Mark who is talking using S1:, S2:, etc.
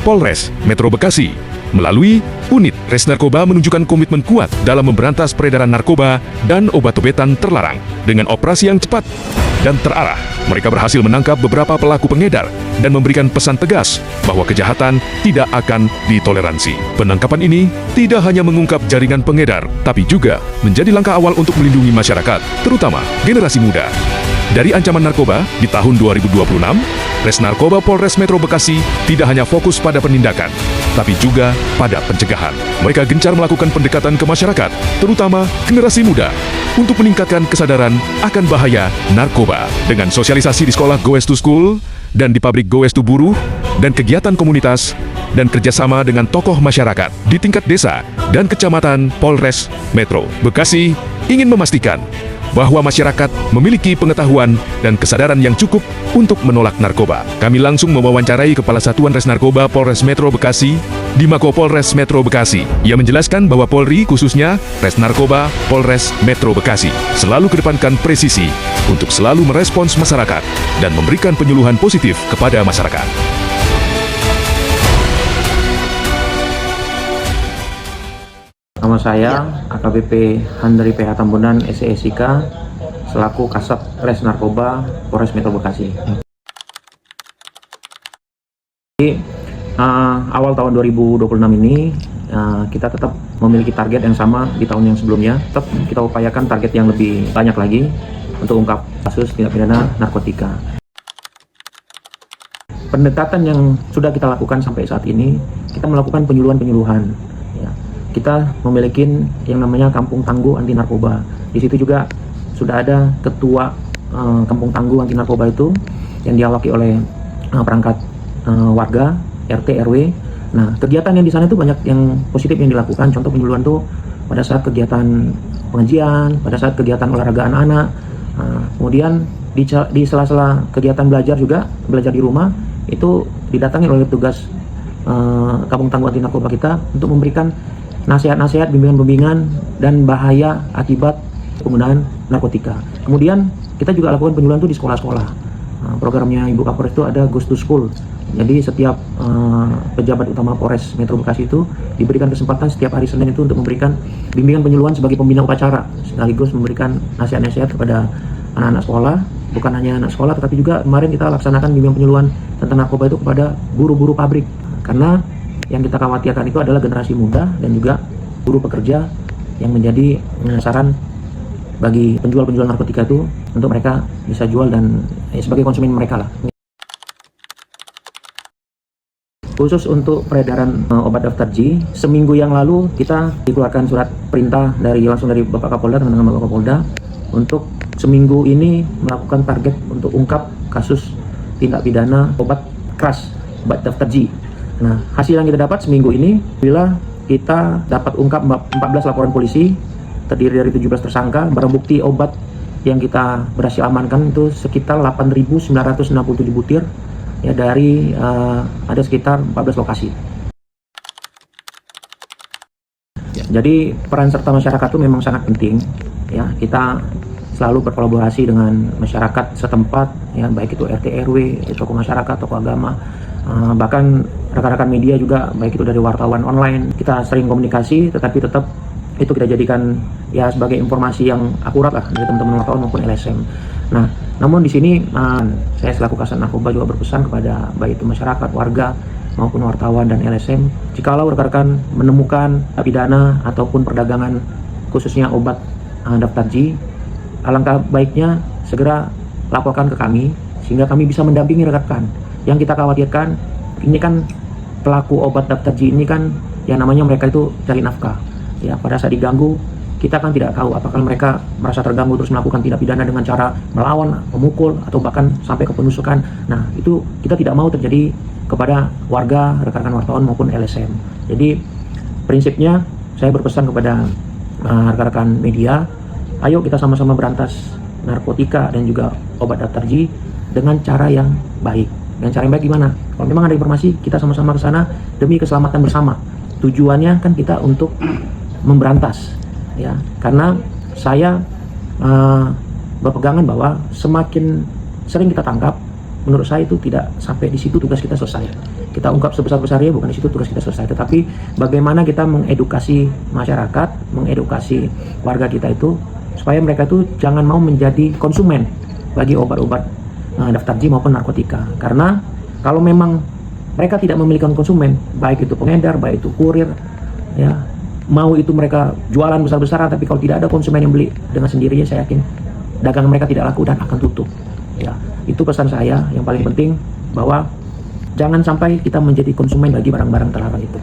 S1: Polres Metro Bekasi. Melalui unit Res Narkoba menunjukkan komitmen kuat dalam memberantas peredaran narkoba dan obat-obatan terlarang. Dengan operasi yang cepat dan terarah, mereka berhasil menangkap beberapa pelaku pengedar dan memberikan pesan tegas bahwa kejahatan tidak akan ditoleransi. Penangkapan ini tidak hanya mengungkap jaringan pengedar, tapi juga menjadi langkah awal untuk melindungi masyarakat, terutama generasi muda. Dari ancaman narkoba di tahun 2026, Res Narkoba Polres Metro Bekasi tidak hanya fokus pada penindakan, tapi juga pada pencegahan. Mereka gencar melakukan pendekatan ke masyarakat, terutama generasi muda, untuk meningkatkan kesadaran akan bahaya narkoba. Dengan sosialisasi di sekolah Goes to School dan di pabrik Goes to Buruh, dan kegiatan komunitas, dan kerjasama dengan tokoh masyarakat di tingkat desa dan kecamatan, Polres Metro Bekasi ingin memastikan bahwa masyarakat memiliki pengetahuan dan kesadaran yang cukup untuk menolak narkoba. Kami langsung mewawancarai Kepala Satuan Res Narkoba Polres Metro Bekasi di Mako Polres Metro Bekasi. Ia menjelaskan bahwa Polri, khususnya Res Narkoba Polres Metro Bekasi, selalu kedepankan presisi untuk selalu merespons masyarakat dan memberikan penyuluhan positif kepada masyarakat.
S2: Nama saya AKBP Handari PH Tambunan SESIK selaku Kasat Res Narkoba Polres Metro Bekasi. Di awal tahun 2026 ini kita tetap memiliki target yang sama di tahun yang sebelumnya. Tetap kita upayakan target yang lebih banyak lagi untuk ungkap kasus tindak pidana narkotika. Pendekatan yang sudah kita lakukan sampai saat ini, kita melakukan penyuluhan-penyuluhan. Kita memiliki yang namanya Kampung Tangguh Anti Narkoba. Di situ juga sudah ada ketua Kampung Tangguh Anti Narkoba itu yang diawaki oleh perangkat warga, RT, RW. Nah, kegiatan yang di sana itu banyak yang positif yang dilakukan. Contoh penyuluhan itu pada saat kegiatan pengajian, pada saat kegiatan olahraga anak-anak. Kemudian di sela-sela kegiatan belajar juga, belajar di rumah, itu didatangi oleh petugas Kampung Tangguh Anti Narkoba kita untuk memberikan nasihat-nasihat, bimbingan-bimbingan dan bahaya akibat penggunaan narkotika. Kemudian kita juga lakukan penyuluhan itu di sekolah-sekolah. Programnya Ibu Kapolres itu ada Goes to School. Jadi setiap pejabat utama Polres Metro Bekasi itu diberikan kesempatan setiap hari Senin itu untuk memberikan bimbingan penyuluhan sebagai pembina upacara, sekaligus memberikan nasihat-nasihat kepada anak-anak sekolah. Bukan hanya anak sekolah, tetapi juga kemarin kita laksanakan bimbingan penyuluhan tentang narkoba itu kepada buru-buru pabrik. Karena yang kita khawatirkan itu adalah generasi muda dan juga buruh pekerja yang menjadi sasaran bagi penjual-penjual narkotika itu untuk mereka bisa jual dan sebagai konsumen mereka lah. Khusus untuk peredaran obat daftar G, seminggu yang lalu kita dikeluarkan surat perintah langsung dari Bapak Kapolda, teman-teman Bapak Kapolda, untuk seminggu ini melakukan target untuk ungkap kasus tindak pidana obat keras, obat daftar G. Nah, hasil yang kita dapat seminggu ini, bila kita dapat ungkap 14 laporan polisi, terdiri dari 17 tersangka, barang bukti obat yang kita berhasil amankan itu sekitar 8.967 butir, ya dari ada sekitar 14 lokasi. Jadi peran serta masyarakat itu memang sangat penting, ya. Kita selalu berkolaborasi dengan masyarakat setempat, ya, baik itu RT RW, tokoh masyarakat, tokoh agama. Bahkan rekan-rekan media juga, baik itu dari wartawan online, kita sering komunikasi, tetapi tetap itu kita jadikan ya sebagai informasi yang akurat lah dari teman-teman wartawan maupun LSM. Nah, namun di sini saya selaku Kasat Narkoba juga berpesan kepada baik itu masyarakat, warga maupun wartawan dan LSM, jikalau rekan-rekan menemukan pidana ataupun perdagangan khususnya obat daftar G, alangkah baiknya segera laporkan ke kami sehingga kami bisa mendampingi rekan-rekan. Yang kita khawatirkan ini kan pelaku obat daftar G ini kan yang namanya mereka itu cari nafkah. Ya, pada saat diganggu kita kan tidak tahu apakah mereka merasa terganggu terus melakukan tindak pidana dengan cara melawan, memukul atau bahkan sampai ke penusukan. Nah, itu kita tidak mau terjadi kepada warga, rekan-rekan wartawan maupun LSM. Jadi prinsipnya saya berpesan kepada rekan-rekan media, ayo kita sama-sama berantas narkotika dan juga obat daftar G dengan cara yang baik. Dengan cara yang baik gimana? Kalau memang ada informasi, kita sama-sama ke sana demi keselamatan bersama. Tujuannya kan kita untuk memberantas, ya. Karena saya berpegangan bahwa semakin sering kita tangkap, menurut saya itu tidak sampai di situ tugas kita selesai. Kita ungkap sebesar-besarnya, bukan di situ tugas kita selesai. Tetapi bagaimana kita mengedukasi masyarakat, mengedukasi warga kita itu supaya mereka itu jangan mau menjadi konsumen bagi obat-obat daftar G maupun narkotika. Karena kalau memang mereka tidak memiliki konsumen, baik itu pengedar, baik itu kurir, ya, mau itu mereka jualan besar-besaran, tapi kalau tidak ada konsumen yang beli, dengan sendirinya saya yakin dagangan mereka tidak laku dan akan tutup. Ya, itu pesan saya yang paling penting, bahwa jangan sampai kita menjadi konsumen bagi barang-barang terlarang itu.